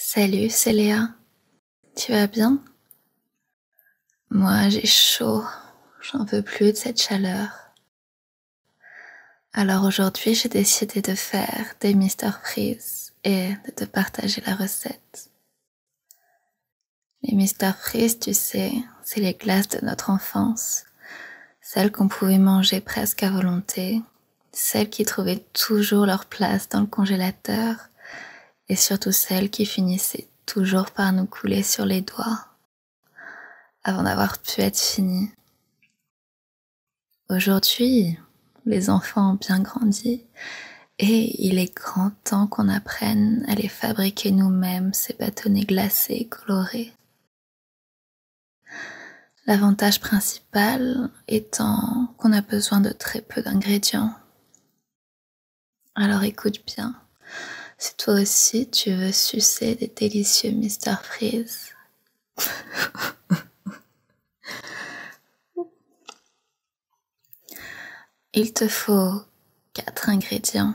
Salut, c'est Léa. Tu vas bien? Moi, j'ai chaud. J'en peux plus de cette chaleur. Alors aujourd'hui, j'ai décidé de faire des Mister Freeze et de te partager la recette. Les Mister Freeze, tu sais, c'est les glaces de notre enfance. Celles qu'on pouvait manger presque à volonté. Celles qui trouvaient toujours leur place dans le congélateur. Et surtout celles qui finissaient toujours par nous couler sur les doigts avant d'avoir pu être finies. Aujourd'hui, les enfants ont bien grandi et il est grand temps qu'on apprenne à les fabriquer nous-mêmes, ces bâtonnets glacés colorés. L'avantage principal étant qu'on a besoin de très peu d'ingrédients. Alors écoute bien, si toi aussi tu veux sucer des délicieux Mister Freeze, il te faut 4 ingrédients.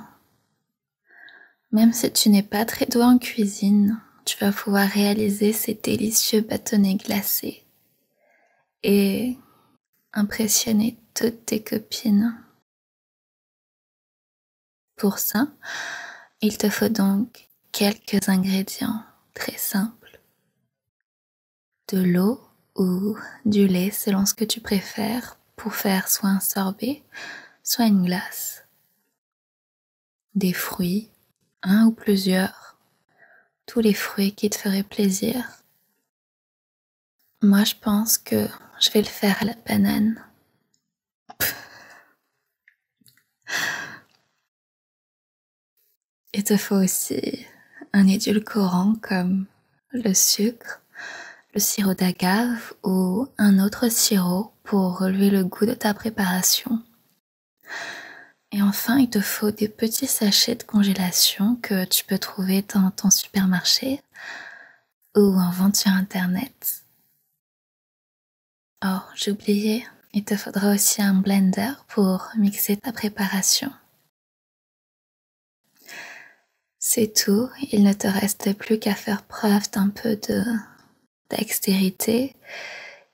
Même si tu n'es pas très doué en cuisine, tu vas pouvoir réaliser ces délicieux bâtonnets glacés et impressionner toutes tes copines. Pour ça, il te faut donc quelques ingrédients très simples. De l'eau ou du lait selon ce que tu préfères pour faire soit un sorbet, soit une glace. Des fruits, un ou plusieurs, tous les fruits qui te feraient plaisir. Moi, je pense que je vais le faire à la banane. Il te faut aussi un édulcorant comme le sucre, le sirop d'agave ou un autre sirop pour relever le goût de ta préparation. Et enfin, il te faut des petits sachets de congélation que tu peux trouver dans ton supermarché ou en vente sur internet. Oh, j'ai oublié, il te faudra aussi un blender pour mixer ta préparation. C'est tout, il ne te reste plus qu'à faire preuve d'un peu de dextérité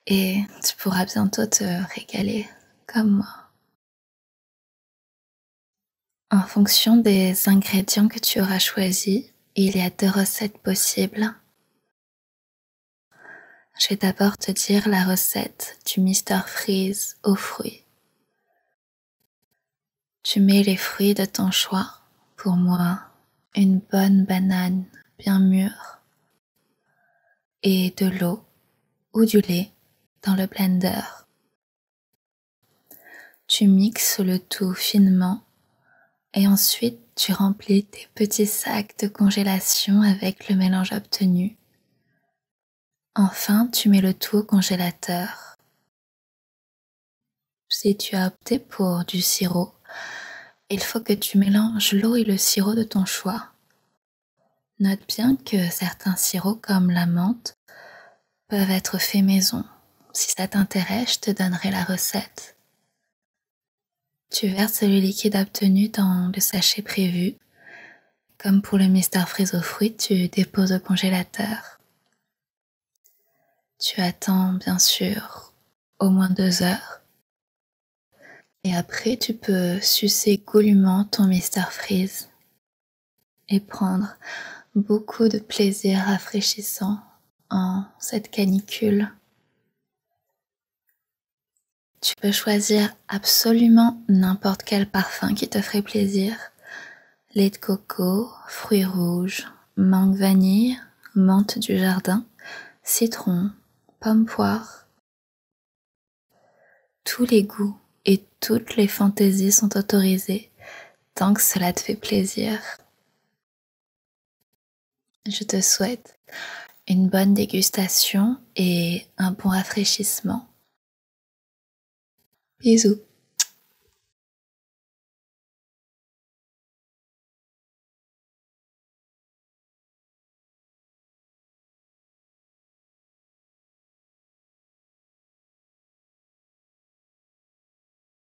et tu pourras bientôt te régaler comme moi. En fonction des ingrédients que tu auras choisis, il y a 2 recettes possibles. Je vais d'abord te dire la recette du Mister Freeze aux fruits. Tu mets les fruits de ton choix. Pour moi, une bonne banane bien mûre et de l'eau ou du lait dans le blender. Tu mixes le tout finement et ensuite tu remplis tes petits sacs de congélation avec le mélange obtenu. Enfin, tu mets le tout au congélateur. Si tu as opté pour du sirop, il faut que tu mélanges l'eau et le sirop de ton choix. Note bien que certains sirops comme la menthe peuvent être faits maison. Si ça t'intéresse, je te donnerai la recette. Tu verses le liquide obtenu dans le sachet prévu. Comme pour le Mister Freeze aux fruits, tu déposes au congélateur. Tu attends bien sûr au moins 2 heures. Et après, tu peux sucer goulûment ton Mister Freeze et prendre beaucoup de plaisir rafraîchissant en cette canicule. Tu peux choisir absolument n'importe quel parfum qui te ferait plaisir. Lait de coco, fruits rouges, mangue vanille, menthe du jardin, citron, pomme poire. Tous les goûts et toutes les fantaisies sont autorisées tant que cela te fait plaisir. Je te souhaite une bonne dégustation et un bon rafraîchissement. Bisous.